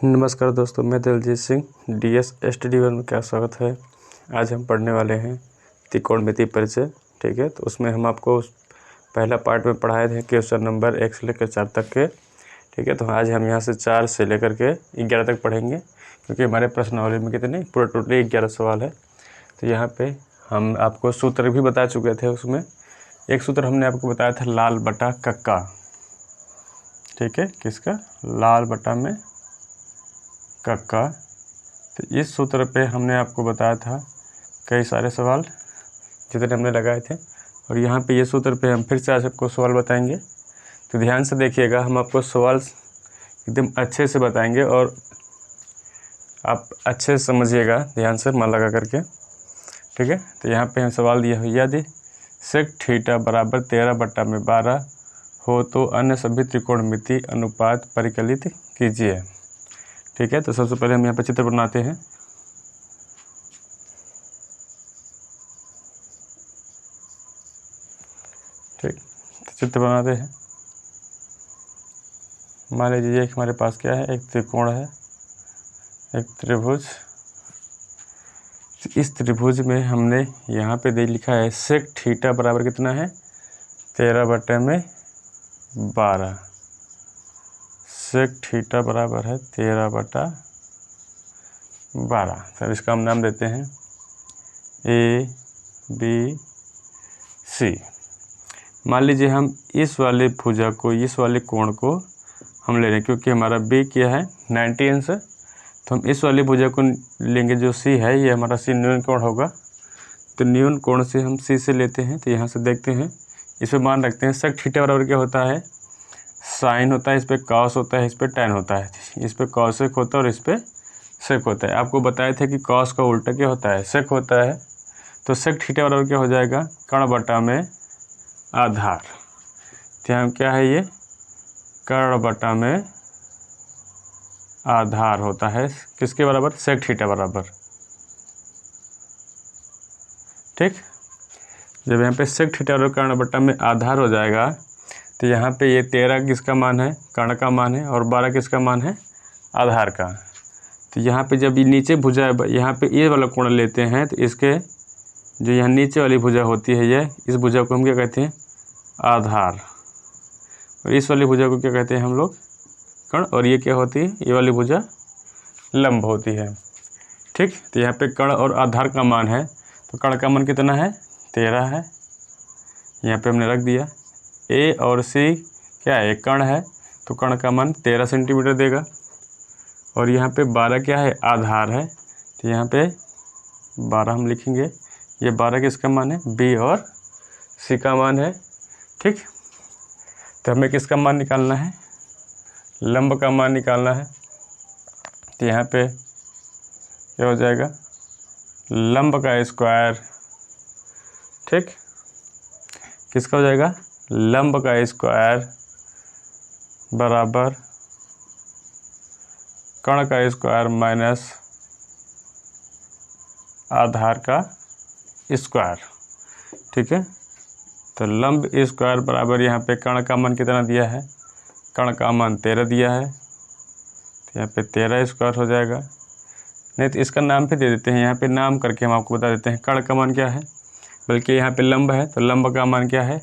नमस्कार दोस्तों, मैं Diljit Singh DS study one में क्या स्वागत है। आज हम पढ़ने वाले हैं त्रिकोणमिति परिचय। ठीक है, तो उसमें हम आपको पहला पार्ट में पढ़ाए थे क्वेश्चन नंबर 1 से लेकर 4 तक के। ठीक है, तो आज हम यहाँ से 4 से लेकर के 11 तक पढ़ेंगे, क्योंकि हमारे प्रश्नावली में कितने पूरा टोटली 11 सवाल है। तो यहाँ पे हम आपको सूत्र भी बता चुके थे। उसमें एक सूत्र हमने आपको बताया था लाल बटा कक्का। ठीक है, किसका? लाल बटा में कक्का। तो इस सूत्र पे हमने आपको बताया था कई सारे सवाल जितने हमने लगाए थे, और यहाँ पे ये सूत्र पे हम फिर से आज आपको सवाल बताएंगे। तो ध्यान से देखिएगा, हम आपको सवाल एकदम अच्छे से बताएंगे और आप अच्छे से समझिएगा, ध्यान से मन लगा करके। ठीक है, तो यहाँ पे हम सवाल दिया है, यदि सेक थीटा बराबर 13/12 हो तो अन्य सभी त्रिकोणमिति अनुपात परिकलित कीजिए। ठीक है, तो सबसे पहले हम यहाँ पे चित्र बनाते हैं। ठीक, तो चित्र बनाते हैं। मान लीजिए हमारे पास क्या है, एक त्रिकोण है, एक त्रिभुज। इस त्रिभुज में हमने यहाँ पे दे लिखा है सेक थीटा बराबर कितना है, 13/12। सेक थीटा बराबर है 13/12। तो इसका हम नाम देते हैं ABC। मान लीजिए हम इस वाले भुजा को, इस वाले कोण को हम ले रहे हैं, क्योंकि हमारा B क्या है 90 अंश है। तो हम इस वाली भुजा को लेंगे जो C है, ये हमारा C न्यून कोण होगा। तो न्यून कोण से हम C से लेते हैं। तो यहाँ से देखते हैं, इस पर मान रखते हैं सेक थीटा बराबर क्या होता है, साइन होता है, इस पर कॉस होता है, इस पर टैन होता है। इस पर कॉसेक होता है और इस पर सेक होता है। आपको बताए थे कि कॉस का उल्टा क्या होता है, सेक होता है। तो सेक थीटा बराबर क्या हो जाएगा, कर्ण बटा में आधार। तो यहाँ क्या है, ये कर्ण बटा में आधार होता है किसके बराबर, सेक थीटा बराबर। ठीक, जब यहाँ पे सेक थीटा बराबर कर्ण बटा में आधार हो जाएगा, तो यहाँ पे ये 13 किसका मान है, कर्ण का मान है, और 12 किसका मान है, आधार का। तो यहाँ पे जब ये नीचे भुजा है, यहाँ पे ये वाला कोण लेते हैं, तो इसके जो यहाँ नीचे वाली भुजा होती है, ये इस भुजा को हम क्या कहते हैं, आधार। और इस वाली भुजा को क्या कहते हैं हम लोग, कर्ण। और ये क्या होती है, ये वाली भुजा लंब होती है। ठीक, तो यहाँ पे कर्ण और आधार का मान है। तो कर्ण का मान कितना है, 13 है, यहाँ पे हमने रख दिया। A और C क्या है, कर्ण है, तो कर्ण का मान 13 सेंटीमीटर देगा। और यहाँ पे 12 क्या है, आधार है। तो यहाँ पे 12 हम लिखेंगे। ये 12 किसका मान है, B और C का मान है। ठीक, तो हमें किसका मान निकालना है, लंब का मान निकालना है। तो यहाँ पे क्या हो जाएगा, लंब का स्क्वायर। ठीक, किसका हो जाएगा, लंब का स्क्वायर बराबर कर्ण का स्क्वायर माइनस आधार का स्क्वायर। ठीक है, तो लंब स्क्वायर बराबर यहाँ पे कर्ण का मान कितना दिया है, कर्ण का मान 13 दिया है। तो यहाँ पे 13 स्क्वायर हो जाएगा। नहीं तो इसका नाम भी दे देते हैं, यहाँ पे नाम करके हम आपको बता देते हैं कर्ण का मान क्या है। बल्कि यहाँ पे लंब है, तो लंब का मान क्या है,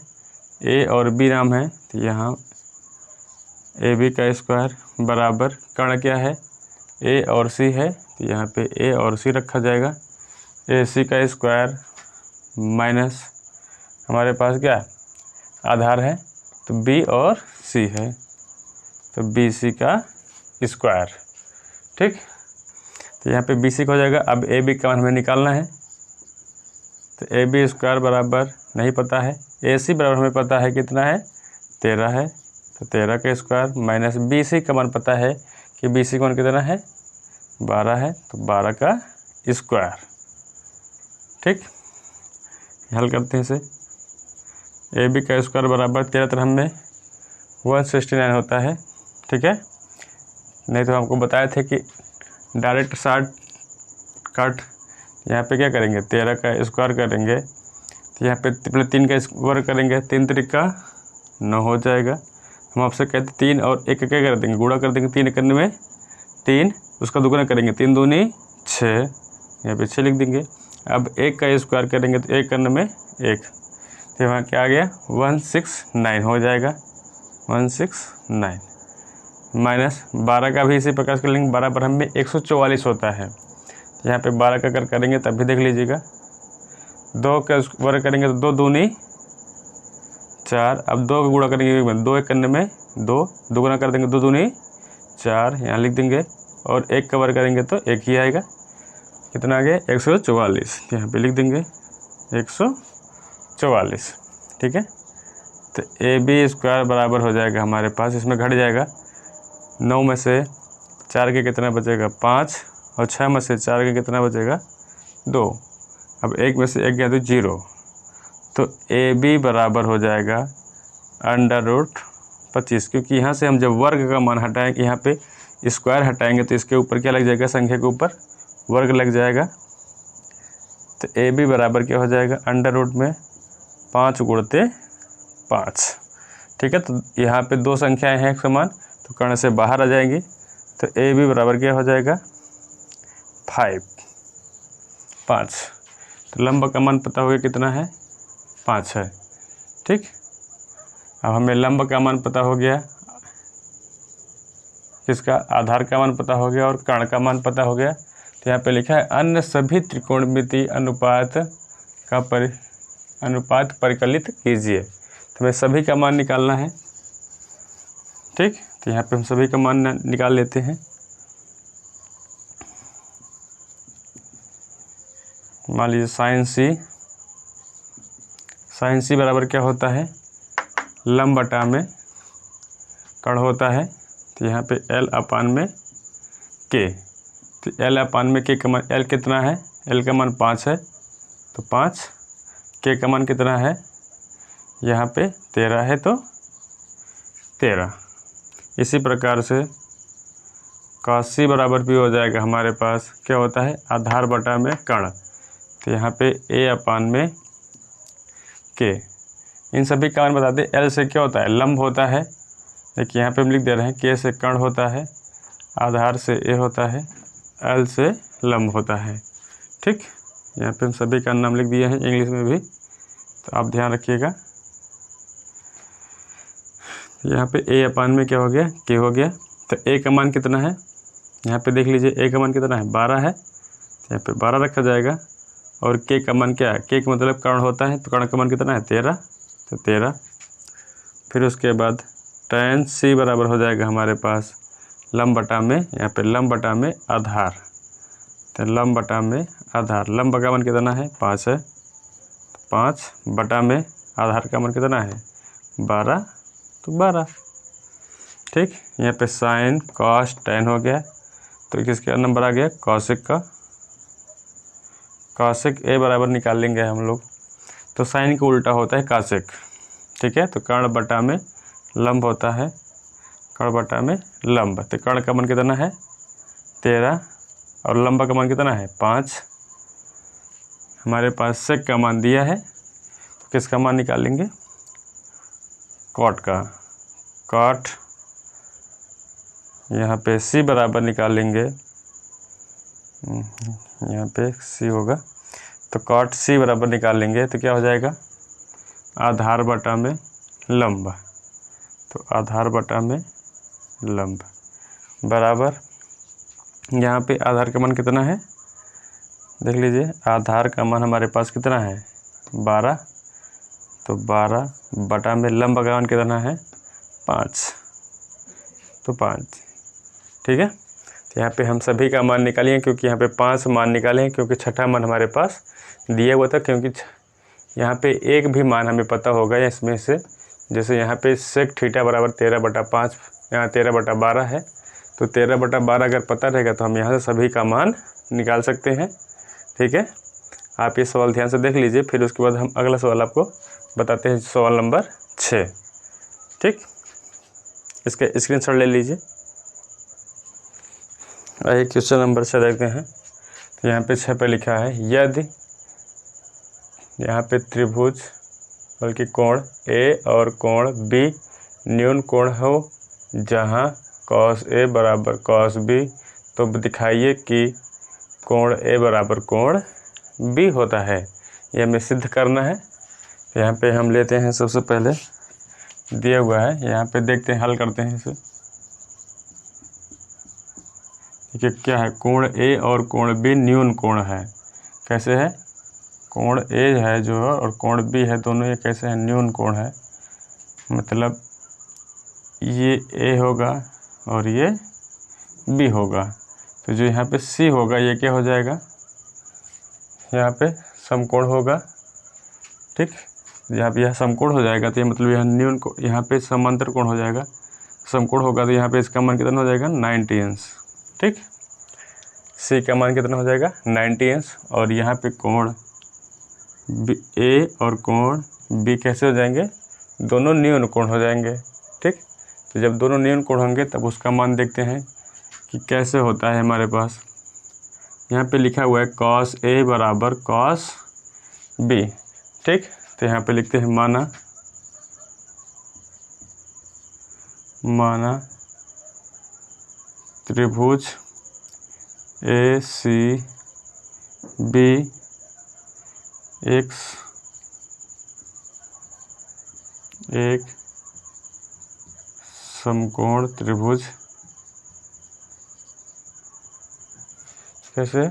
A और B नाम है। तो यहाँ AB का स्क्वायर बराबर कर्ण क्या है, A और C है। तो यहाँ पे A और C रखा जाएगा। AC का स्क्वायर माइनस हमारे पास क्या आधार है, तो B और C है, तो BC का स्क्वायर। ठीक, तो यहाँ पे BC का हो जाएगा। अब AB का मान हमें निकालना है। तो AB स्क्वायर बराबर नहीं पता है, AC बराबर हमें पता है कितना है, 13 है। तो 13 का स्क्वायर माइनस BC का मान पता है कि BC का मान कितना है, 12 है। तो 12 का स्क्वायर। ठीक, हल करते हैं इसे। AB का स्क्वायर बराबर 13 तरह में 169 होता है। ठीक है, नहीं तो हमको बताए थे कि डायरेक्ट शॉर्ट कट यहाँ पे क्या करेंगे, 13 का स्क्वायर करेंगे। तो यहाँ पे पहले 3 का स्क्वायर करेंगे, 3 तरीका 9 हो जाएगा। हम आपसे कहते 3 और 1 क्या कर देंगे, गुणा कर देंगे। 3 करने में 3, उसका दुगुना करेंगे 3 दूनी 6, यहाँ पे 6 लिख देंगे। अब 1 का स्क्वायर करेंगे तो 1 करने में 1, तो वहाँ क्या आ गया 169 हो जाएगा, 169 माइनस 12 का भी इसी प्रकार से कर लेंगे। 12 पर हमें 144 होता है, तो यहाँ पे 12 का अगर करेंगे तब भी देख लीजिएगा। 2 का वर्ग करेंगे तो 2 दूनी 4, अब 2 का गुणा करेंगे 2 1 करने में 2, दुगुना कर देंगे 2 दूनी 4, यहाँ लिख देंगे। और 1 का वर्ग करेंगे तो 1 ही आएगा, कितना आ गया 144, यहाँ पे लिख देंगे 144। ठीक है, तो AB² बराबर हो जाएगा हमारे पास, इसमें घट जाएगा 9 में से 4 के कितना बचेगा 5, और 6 में से 4 के कितना बचेगा 2, अब 1 में से 1 गया तो 0, तो AB बराबर हो जाएगा √25, क्योंकि यहाँ से हम जब वर्ग का मान हटाएंगे, यहाँ पे स्क्वायर हटाएंगे तो इसके ऊपर क्या लग जाएगा, संख्या के ऊपर वर्ग लग जाएगा। तो AB बराबर क्या हो जाएगा, √ में 5 गुणते 5। ठीक है, तो यहाँ पे 2 संख्याएं हैं एक समान, तो कर्ण से बाहर आ जाएंगी, तो AB बराबर क्या हो जाएगा 5। तो लंब का मान पता हो गया कितना है 5 है। ठीक, अब हमें लंब का मान पता हो गया, किसका, आधार का मान पता हो गया और कर्ण का मान पता हो गया। तो यहाँ पे लिखा है अन्य सभी त्रिकोणमितीय अनुपात परिकलित कीजिए, तो हमें सभी का मान निकालना है। ठीक, तो यहाँ पे हम सभी का मान निकाल लेते हैं। मान लीजिए साइन सी बराबर क्या होता है, लंब बटा में कर्ण होता है, तो यहाँ पे L/K, तो L/K का मान, L कितना है, L का मान 5 है, तो 5, K का मान कितना है, यहाँ पे 13 है, तो 13। इसी प्रकार से cos C बराबर भी हो जाएगा हमारे पास, क्या होता है, आधार बटा में कर्ण, तो यहाँ पे A/K, इन सभी का मान बता दें। L से क्या होता है, लंब होता है, देखिए यहाँ पे हम लिख दे रहे हैं, K से कर्ण होता है, आधार से A होता है, L से लंब होता है। ठीक, यहाँ पे हम सभी का नाम लिख दिए हैं इंग्लिश में भी, तो आप ध्यान रखिएगा। यहाँ पे A/में में क्या हो गया, K हो गया, तो A का मान कितना है, यहाँ पे देख लीजिए A का मान कितना है 12 है, तो यहाँ पे 12 रखा जाएगा। और K का मान क्या है, K का मतलब कर्ण होता है, तो कर्ण का मान कितना है 13, तो 13। फिर उसके बाद tan C बराबर हो जाएगा हमारे पास लंब बटा में, यहाँ पे लंब बटा में आधार, तो लंब बटा में आधार, लंब का मान कितना है 5 है, 5 बटा में आधार का मान कितना है 12, तो 12। ठीक, यहाँ पे साइन कॉस tan हो गया, तो किसका नंबर आ गया कौशिक का, कौशिक A बराबर निकाल लेंगे हम लोग, तो साइन का उल्टा होता है कौशिक। ठीक है, तो कर्ण बटा में लंब होता है, कर्ण बटा में लंब, तो कर्ण का मान कितना है 13 और लंब का मान कितना है 5। हमारे पास सेक का मान दिया है, तो किसका मान निकालेंगे, कॉट का, कॉट यहाँ पे C बराबर निकालेंगे, यहाँ पे C होगा, तो कॉट C बराबर निकालेंगे तो क्या हो जाएगा आधार बटा में लंब, तो आधार बटा में लंब बराबर, यहाँ पे आधार का मान कितना है देख लीजिए, आधार का मान हमारे पास कितना है 12, तो 12 बटा में लंब का मान कितना है 5, तो 5। ठीक है, तो यहाँ पे हम सभी का मान निकालिए, क्योंकि यहाँ पे 5 मान निकाले हैं, क्योंकि छठा मान हमारे पास दिया हुआ था, क्योंकि यहाँ पे एक भी मान हमें पता होगा इसमें से, जैसे यहाँ पे सेक थीटा बराबर 13/5, यहाँ 13/12 है, तो 13/12 अगर पता रहेगा तो हम यहाँ से सभी का मान निकाल सकते हैं। ठीक है, आप ये सवाल ध्यान से देख लीजिए, फिर उसके बाद हम अगला सवाल आपको बताते हैं, सवाल नंबर 6। ठीक, इसका स्क्रीनशॉट ले लीजिए। आइए क्वेश्चन नंबर 6 देखते हैं। तो यहाँ पे 6 पे लिखा है, यदि यहाँ पे त्रिभुज बल्कि कोण A और कोण B न्यून कोण हो, जहाँ cos A बराबर cos B तो दिखाइए कि कोण ए बराबर कोण बी होता है। ये हमें सिद्ध करना है। यहाँ पे हम लेते हैं, सबसे पहले दिया हुआ है, यहाँ पे देखते हैं, हल करते हैं इसे। देखिए क्या है, कोण ए और कोण बी न्यून कोण है। कैसे है, कोण ए है जो और कोण बी है, दोनों ये कैसे हैं, न्यून कोण है। मतलब ये ए होगा और ये बी होगा, तो जो यहाँ पे सी होगा ये क्या हो जाएगा, यहाँ पे समकोण होगा। ठीक, यहाँ पे यह समकोण हो जाएगा, तो ये मतलब यह न्यून को, यहाँ पे समांतर कोण हो जाएगा, समकोण होगा, तो यहाँ पे इसका मान कितना हो जाएगा, 90 अंश। ठीक, सी का मान कितना हो जाएगा, 90 अंश। और यहाँ पे कोण ए और कोण बी कैसे हो जाएंगे, दोनों न्यून कोण हो जाएंगे। ठीक, तो जब दोनों न्यून कोण होंगे तब उसका मान देखते हैं कि कैसे होता है। हमारे पास यहाँ पे लिखा हुआ है cos A बराबर cos B। ठीक, तो यहाँ पे लिखते हैं माना त्रिभुज ACB एक समकोण त्रिभुज। कैसे,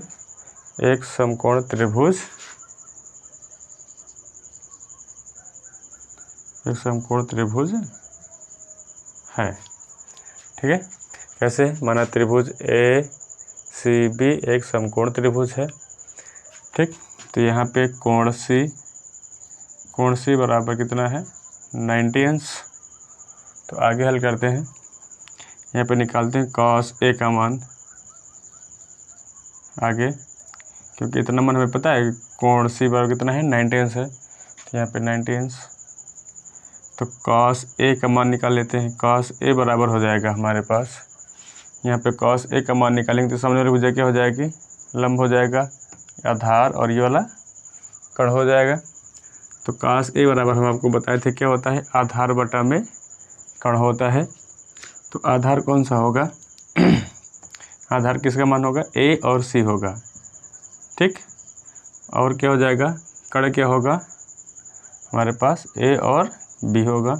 एक समकोण त्रिभुज, एक समकोण त्रिभुज है। ठीक है, कैसे, माना त्रिभुज ACB एक समकोण त्रिभुज है। ठीक, तो यहाँ पे कोण C बराबर कितना है, 90 अंश। तो आगे हल करते हैं, यहाँ पे निकालते हैं cos A का मान आगे, क्योंकि इतना मान हमें पता है, कोण C बराबर कितना है, 90 अंश है, तो यहाँ पे 90 अंश। तो cos A का मान निकाल लेते हैं। cos A बराबर हो जाएगा हमारे पास, यहाँ पे cos A का मान निकालेंगे तो सामने वाली भुजा क्या हो जाएगी, लंब हो जाएगा, आधार, और ये वाला कर्ण हो जाएगा। तो cos A बराबर हम आपको बताए थे क्या होता है, आधार बटा में कर्ण होता है। तो आधार कौन सा होगा आधार किसका मान होगा, A और C होगा। ठीक, और क्या हो जाएगा, कर्ण क्या होगा हमारे पास, A और B होगा,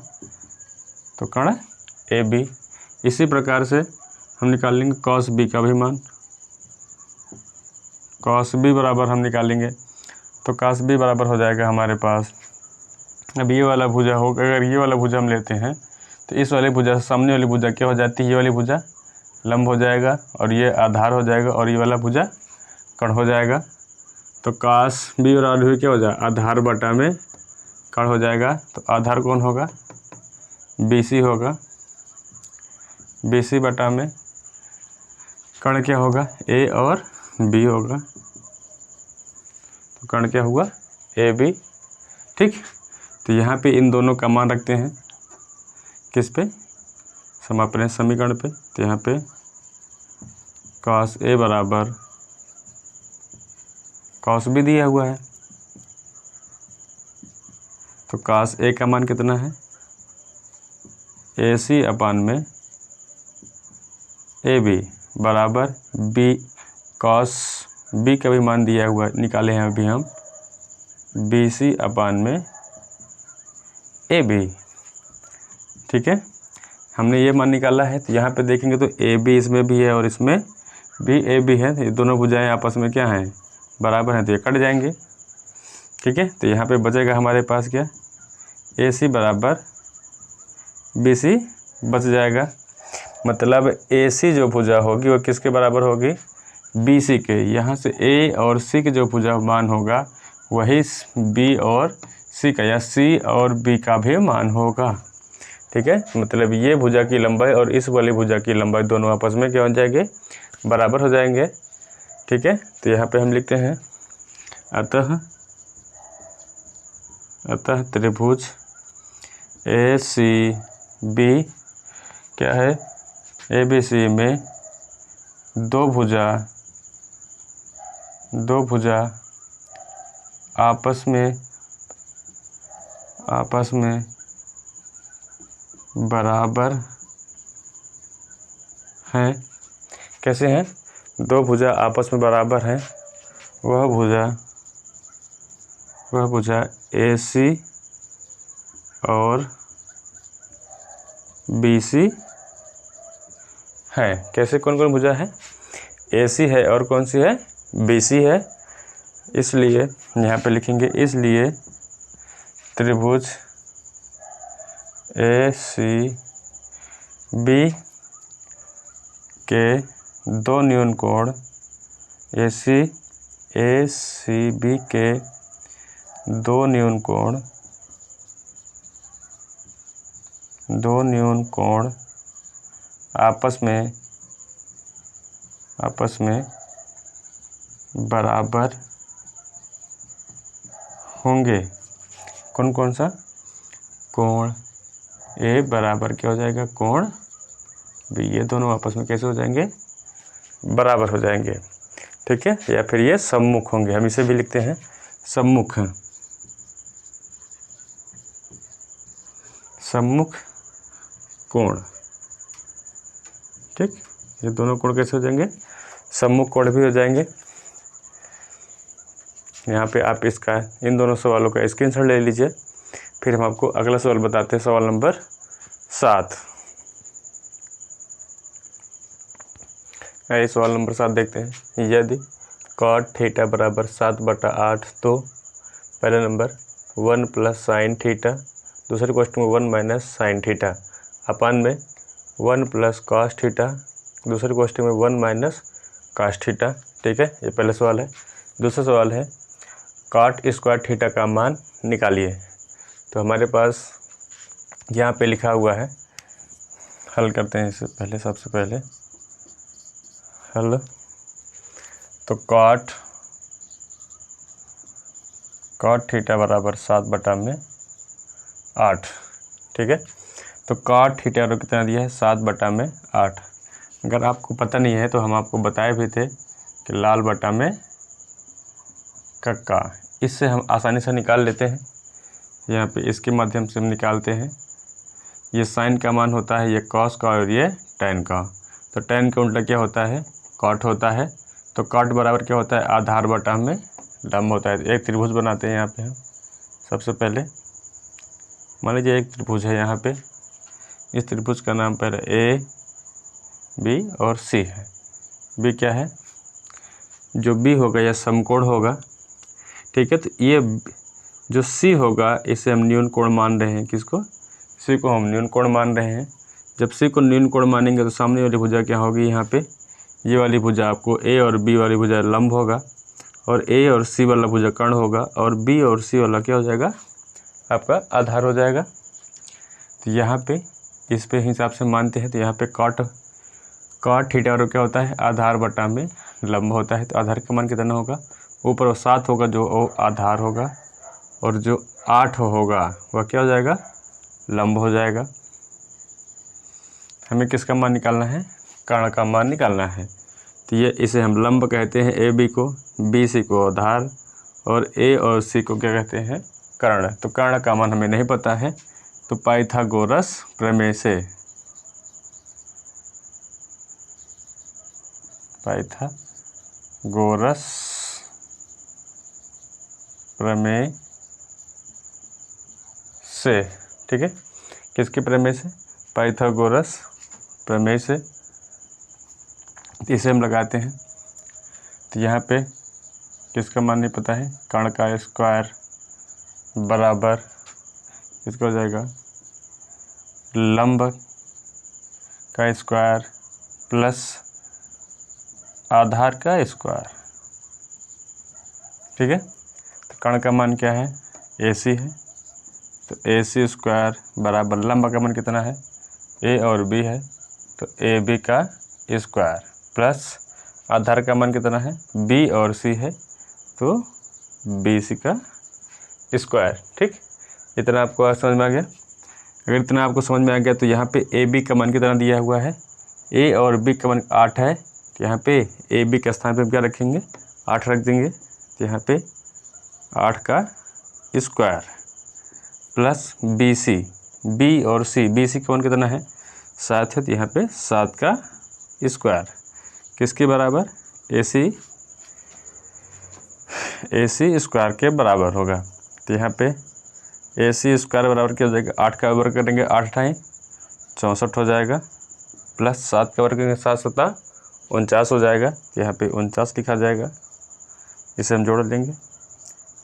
तो कर्ण AB। इसी प्रकार से हम निकाल लेंगे cos B का भी मान। cos B बराबर हम निकालेंगे, तो cos B बराबर हो जाएगा हमारे पास, अब ये वाला भुजा होगा, अगर ये वाला भुजा हम लेते हैं तो इस वाली भुजा से सामने वाली भुजा क्या हो जाती है, ये वाली भुजा लंब हो जाएगा, और ये आधार हो जाएगा, और ये वाला भुजा कर्ण हो जाएगा। तो cos B बराबर भी क्या हो जाएगा, आधार बटा में कर्ण हो जाएगा। तो आधार कौन होगा, BC होगा, BC बटा में कर्ण क्या होगा, A और B होगा, तो कर्ण क्या हुआ, AB। ठीक, तो यहाँ पे इन दोनों का मान रखते हैं, किस पे, समापन समीकरण पे। तो यहाँ पे cos A बराबर cos B दिया हुआ है, तो cos A का मान कितना है, AC अपान में AB बराबर B, cos B का भी मान दिया हुआ निकाले हैं अभी हम, BC अपान में AB। ठीक है, हमने ये मान निकाला है। तो यहाँ पे देखेंगे तो AB इसमें भी है और इसमें भी AB है, तो ये दोनों भुजाएं आपस में क्या हैं, बराबर हैं, तो ये कट जाएंगे। ठीक है, तो यहाँ पे बचेगा हमारे पास क्या, AC बराबर BC बच जाएगा। मतलब AC जो भुजा होगी वो किसके बराबर होगी, BC के। यहाँ से A और C के जो भुजा मान होगा वही B और C का, या C और B का भी मान होगा। ठीक है, मतलब ये भुजा की लंबाई और इस वाली भुजा की लंबाई दोनों आपस में क्या हो जाएंगे, बराबर हो जाएंगे। ठीक है, तो यहाँ पे हम लिखते हैं अतः त्रिभुज ACB क्या है, ABC में दो भुजा आपस में बराबर हैं। कैसे हैं, दो भुजा आपस में बराबर हैं, वह भुजा AC और BC है। कैसे कौन कौन भुजा है? AC है और कौन सी है? BC है। इसलिए यहाँ पे लिखेंगे, इसलिए त्रिभुज ACB के दो न्यून कोण ACB के दो न्यून कोण आपस में बराबर होंगे। कौन कौन सा? कोण A बराबर क्या हो जाएगा? कोण B। ये दोनों आपस में कैसे हो जाएंगे? बराबर हो जाएंगे। ठीक है, या फिर ये सम्मुख होंगे, हम इसे भी लिखते हैं सम्मुख। सम्मुख कोण। ठीक, ये दोनों कोण कैसे हो जाएंगे? सम्मुख कोण भी हो जाएंगे। यहाँ पे आप इन दोनों सवालों का स्क्रीनशॉट ले लीजिए। फिर हम आपको अगला सवाल बताते हैं, सवाल नंबर 7। सवाल नंबर 7 देखते हैं। यदि cot थीटा बराबर 7/8 तो पहले नंबर 1 + sin थीटा, दूसरे क्वेश्चन में 1 - sin थीटा, अपान में 1 + cos थीटा, दूसरे क्वेश्चन में 1 - cos थीटा। ठीक है, ये पहला सवाल है। दूसरा सवाल है cot² थीटा का मान निकालिए। तो हमारे पास यहाँ पे लिखा हुआ है, हल करते हैं इसे पहले। सबसे पहले हल, तो cot थीटा बराबर 7/8। ठीक है, तो cot थीटा कितना दिया है? 7/8। अगर आपको पता नहीं है तो हम आपको बताए भी थे कि लाल बटा में कक्का, इससे हम आसानी से निकाल लेते हैं। यहाँ पे इसके माध्यम से हम निकालते हैं। ये साइन का मान होता है, ये कॉस का और ये tan का। तो tan का उल्टा क्या होता है? कॉट होता है। तो कॉट बराबर क्या होता है? आधार बटा में लंब होता है। एक त्रिभुज बनाते हैं यहाँ पे हम। सबसे पहले मान लीजिए एक त्रिभुज है यहाँ पे। इस त्रिभुज का नाम पहले A, B और C है। B क्या है? जो B होगा यह समकोण होगा। ठीक है, तो ये जो C होगा इसे हम न्यून कोण मान रहे हैं। किसको? C को हम न्यून कोण मान रहे हैं। जब C को न्यून कोण मानेंगे तो सामने वाली भुजा क्या होगी? यहाँ पे ये वाली भुजा आपको A और B वाली भुजा लंब होगा, और A और C वाला भुजा कर्ण होगा, और B और C वाला क्या हो जाएगा? आपका आधार हो जाएगा। तो यहाँ पे इस पे हिसाब से मानते हैं। तो यहाँ पे cot थीटा और क्या होता है? आधार बटा में लंब होता है। तो आधार का मान कितना होगा? ऊपर 7 होगा जो आधार होगा, और जो 8 होगा वह क्या हो जाएगा? लंब हो जाएगा। हमें किसका मान निकालना है? कर्ण का मान निकालना है। तो ये इसे हम लंब कहते हैं AB को, BC को आधार, और A और C को क्या कहते हैं? कर्ण। तो कर्ण का मान हमें नहीं पता है, तो पाइथागोरस प्रमेय से, ठीक है, किसके प्रमेय से? पाइथागोरस प्रमेय से। इसे हम लगाते हैं। तो यहाँ पे किसका मान नहीं पता है? कर्ण का स्क्वायर बराबर किसका हो जाएगा? लंब का स्क्वायर प्लस आधार का स्क्वायर। ठीक है, तो कर्ण का मान क्या है? AC है। तो AC स्क्वायर बराबर लंब का मान कितना है? A और B है, तो AB का स्क्वायर प्लस आधार का मान कितना है? B और C है, तो BC का स्क्वायर। ठीक, इतना आपको समझ में आ गया? अगर इतना आपको समझ में आ गया तो यहाँ पे AB का मान कितना दिया हुआ है? A और B का मान 8 है। तो यहाँ पे AB के स्थान पे हम क्या रखेंगे? 8 रख देंगे। तो यहाँ पे 8 का स्क्वायर प्लस BC, B और C, BC का मान कितना है? 7 है। तो यहाँ पे 7 का स्क्वायर किसके बराबर? AC स्क्वायर के बराबर होगा। तो यहाँ पे AC स्क्वायर बराबर क्या हो जाएगा, 8 का वर्ग करेंगे 8 × 64 हो जाएगा, प्लस 7 का वर्ग करेंगे 7 × 7 49 हो जाएगा। यहाँ पे 49 लिखा जाएगा, इसे हम जोड़ लेंगे।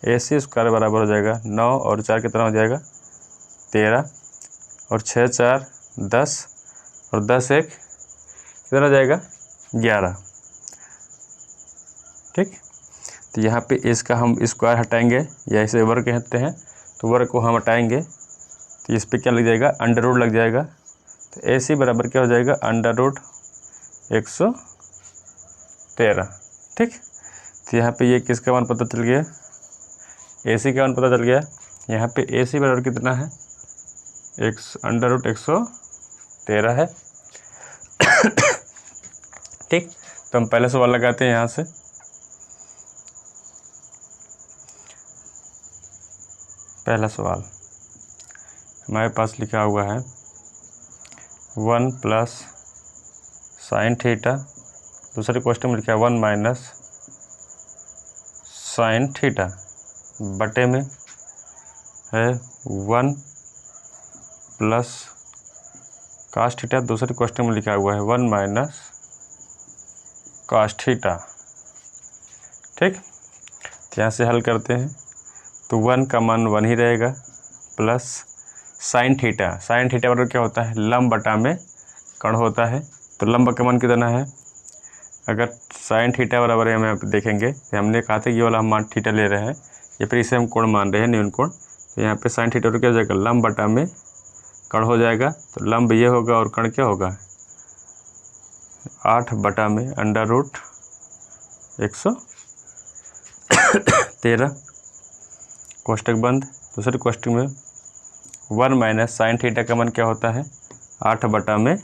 AC स्क्वायर बराबर हो जाएगा 9 और 4 कितना हो जाएगा 13 और 6 4 10 और 10 1 कितना हो जाएगा 11। ठीक, तो यहाँ पे इसका हम स्क्वायर हटाएंगे या इसे वर्ग कहते हैं, तो वर्ग को हम हटाएंगे तो इस पे क्या लग जाएगा, अंडर रूट लग जाएगा। तो AC बराबर क्या हो जाएगा, √113। ठीक, तो यहाँ पे ये किसका मान पता चल गया, AC का मान पता चल गया। यहाँ पे AC बराबर कितना है, √113 है। ठीक, तो हम पहले सवाल लगाते हैं यहाँ से। पहला सवाल हमारे पास लिखा हुआ है 1 + sin थीटा, दूसरे क्वेश्चन में लिखा है 1 - sin थीटा, बटे में है 1 + cos थीटा, दूसरे क्वेश्चन में लिखा हुआ है 1 - cos थीटा। ठीक, तो यहाँ से हल करते हैं तो 1 का मान 1 ही रहेगा, plus sin theta, sin theta बराबर क्या होता है, लंब बटा में कण होता है। तो लंब का मान कितना है, अगर sin थीटा बराबर है, हम यहाँ पे देखेंगे तो हमने कहा था ये वाला हम मान थीटा ले रहे हैं या फिर इसे हम कोण मान रहे हैं, न्यून कोण। तो यहाँ पे sin थीटा क्या हो जाएगा, लंब बटा में कण हो जाएगा। तो लंब ये होगा और कण क्या होगा, 8 बटा में √113, कोष्टक बंद। दूसरे कोष्टक में 1 - sin थीटा का मान क्या होता है, 8 बटा में,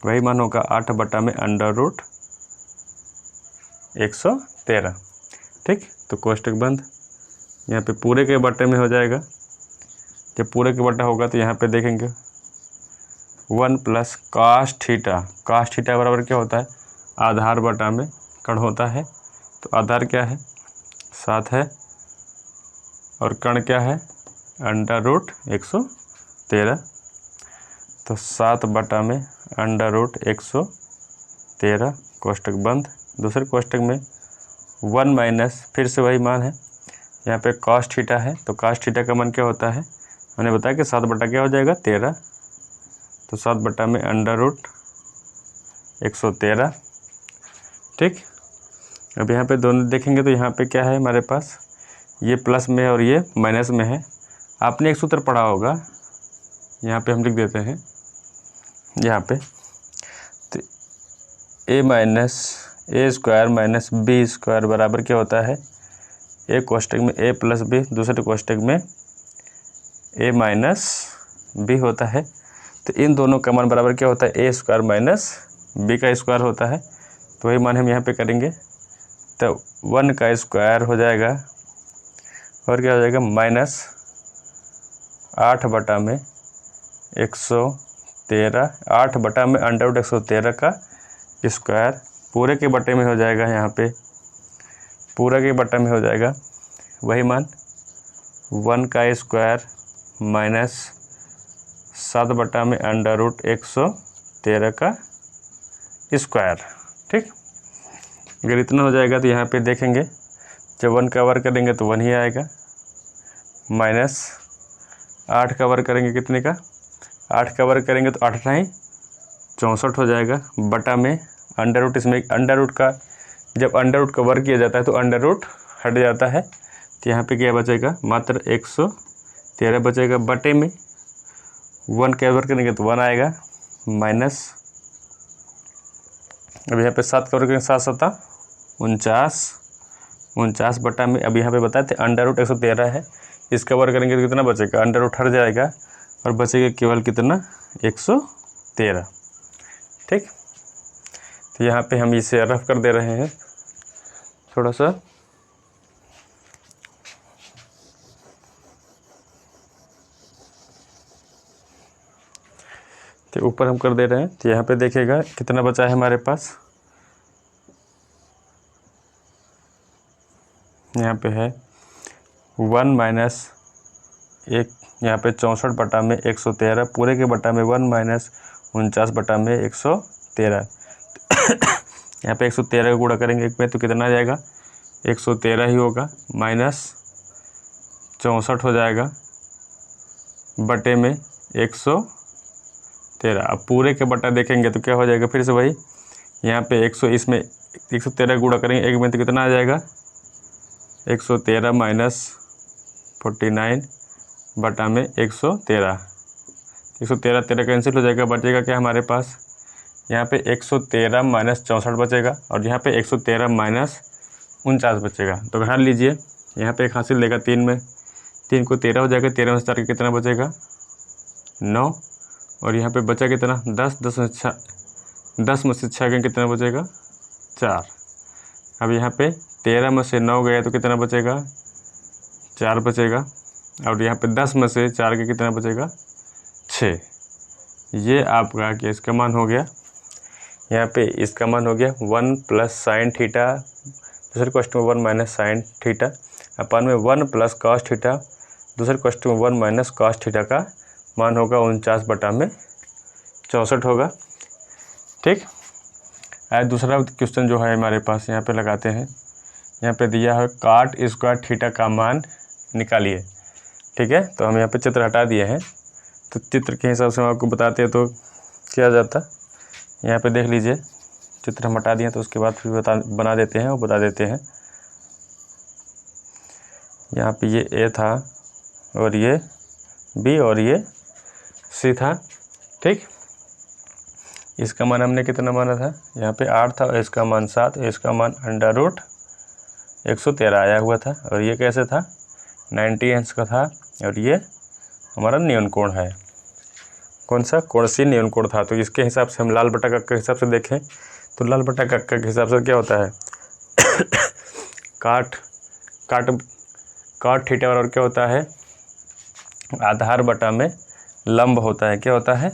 वही मान होगा 8 बटा में √113। ठीक, तो कोष्टक बंद। यहाँ पे पूरे के बटे में हो जाएगा, जब पूरे के बटा होगा तो यहाँ पे देखेंगे 1 + cos थीटा, cos थीटा बराबर क्या होता है, आधार बटा में कण होता है। तो आधार क्या है, 7 है, और कण क्या है, √113। तो 7 बटा में √113, कोष्टक बंद। दूसरे कोष्टक में 1 - फिर से वही मान है, यहाँ पे cos थीटा है, तो cos थीटा का मान क्या होता है, मैंने बताया कि 7 बटा क्या हो जाएगा 13, तो 7 बटा में √113। ठीक, अब यहाँ पे दोनों देखेंगे तो यहाँ पे क्या है हमारे पास, ये प्लस में और ये माइनस में है। आपने एक सूत्र पढ़ा होगा, यहाँ पे हम लिख देते हैं, यहाँ पे तो A - A² - B² बराबर क्या होता है, एक कोष्टक में A + B, दूसरे कोष्टक में A - B होता है। तो इन दोनों का मान बराबर क्या होता है, A² - B का स्क्वायर होता है। तो वही मान हम यहाँ पे करेंगे, तो 1 का स्क्वायर हो जाएगा और क्या हो जाएगा, -8 बटा में 113, 8 बटा में √113 का स्क्वायर, पूरे के बटे में हो जाएगा, यहाँ पे पूरा के बटा में हो जाएगा वही मान 1 का स्क्वायर -7 बटा में √113 का स्क्वायर। ठीक, अगर इतना हो जाएगा तो यहाँ पे देखेंगे जब 1 का वर्ग करेंगे तो 1 ही आएगा, -8 का वर्ग करेंगे कितने का, 8 का वर्ग करेंगे तो 8 × 8 = 64 हो जाएगा, बटा में अंडर रूट, इसमें अंडर रूट का जब अंडर रूट का वर्ग किया जाता है तो अंडर रूट हट जाता है। तो यहाँ पे क्या बचेगा, मात्र 113 बचेगा, बटे में 1 का वर्ग करेंगे तो 1 आएगा, माइनस अब यहाँ पे 7 का वर्ग करेंगे 7 × 7 = 49 बटा में, अब यहाँ पे बताए थे √113 है, इसका वर्ग करेंगे तो कितना बचेगा, अंडर रूट हट जाएगा और बचेगा केवल कितना, 113। ठीक, तो यहाँ पे हम इसे रफ कर दे रहे हैं थोड़ा सा। तो ऊपर हम कर दे रहे हैं, तो यहाँ पे देखिएगा कितना बचा है हमारे पास, यहाँ पे है 1 माइनस 1, यहाँ पे 64 बटा में 113, पूरे के बटा में 1 माइनस 49 बटा में 113। यहाँ पे 113 का गुणा करेंगे एक में तो कितना आ जाएगा, 113 ही होगा, माइनस 64 हो जाएगा बटे में 113। अब पूरे के बटा देखेंगे तो क्या हो जाएगा, फिर से वही, यहाँ पे 100, इसमें 113 गुणा करेंगे एक में तो कितना आ जाएगा, 113 माइनस 49 बटा में 113। 113 13 कैंसिल हो जाएगा, बचेगा क्या हमारे पास, यहाँ पे 113 माइनस 64 बचेगा और यहाँ पे 113 माइनस 49 बचेगा। तो घटा लीजिए, यहाँ पे एक हासिल देगा 3 में, 3 को 13 हो जाएगा, 13 में से 4 के कितना बचेगा 9, और यहाँ पे बचा कितना 10, 10 में से 6 के कितना बचेगा 4। अब यहाँ पे 13 में से 9 गया तो कितना बचेगा 4 बचेगा, और यहाँ पे 10 में से 4 के कितना बचेगा 6। ये आपका केस का मान हो गया। यहाँ पे इसका मान हो गया 1 प्लस साइन थीटा, दूसरे क्वेश्चन में 1 माइनस साइन थीटा, अपन में 1 प्लस कॉस थीटा, दूसरे क्वेश्चन में 1 माइनस कॉस थीटा का मान होगा 49 बटा में 64 होगा। ठीक, आज दूसरा क्वेश्चन जो है हमारे पास यहाँ पे लगाते हैं। यहाँ पे दिया है काट स्क्वायर थीटा का मान निकालिए। ठीक है, तो हम यहाँ पे चित्र हटा दिए हैं, तो चित्र के हिसाब से हम आपको बताते हैं तो क्या जाता। यहाँ पे देख लीजिए, चित्र हम हटा दिए तो उसके बाद फिर बना देते हैं और बता देते हैं। यहाँ पे ये ए था और ये बी और ये सी था। ठीक, इसका मान हमने कितना माना था, यहाँ पे 8 था और इसका मान 7, इसका मान √113 आया हुआ था, और ये कैसे था 90 अंश का था, और ये हमारा न्यून कोण है। कौन सा, कोणीय न्यून कोण था। तो इसके हिसाब से हम लाल बटा कक्का के हिसाब से देखें तो लाल बटा कक्का के हिसाब से क्या होता है काट थीटा बराबर क्या होता है, आधार बटा में लंब होता है। क्या होता है,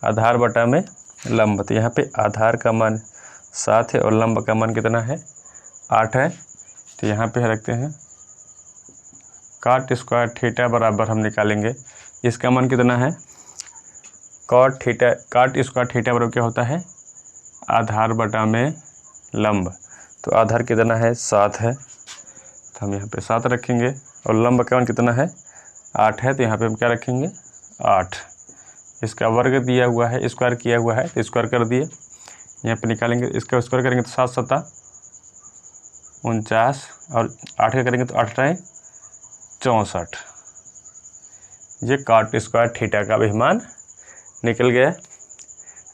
आधार बटा में लंब। तो यहाँ पे आधार का मान 7 है और लंब का मान कितना है 8 है। तो यहाँ पे रखते हैं काट स्क्वायर थीटा बराबर हम निकालेंगे, इसका मान कितना है, काट स्क्वायर थीटा बराबर क्या होता है, आधार बटा में लंब। तो आधार कितना है 7 है, तो हम यहाँ पे 7 रखेंगे, और लंब का मान कितना है 8 है, तो यहाँ पे हम क्या रखेंगे 8। इसका वर्ग दिया हुआ है, स्क्वायर किया हुआ है तो स्क्वायर कर दिए। यहाँ पे निकालेंगे, इसका स्क्वायर करेंगे तो 7 7 49, और 8 का करेंगे तो 8 8 64। ये काट स्क्वायर थीटा का भी मान निकल गया।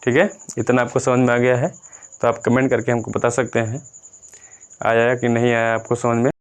ठीक है, इतना आपको समझ में आ गया है तो आप कमेंट करके हमको बता सकते हैं आया कि नहीं आया आपको समझ में।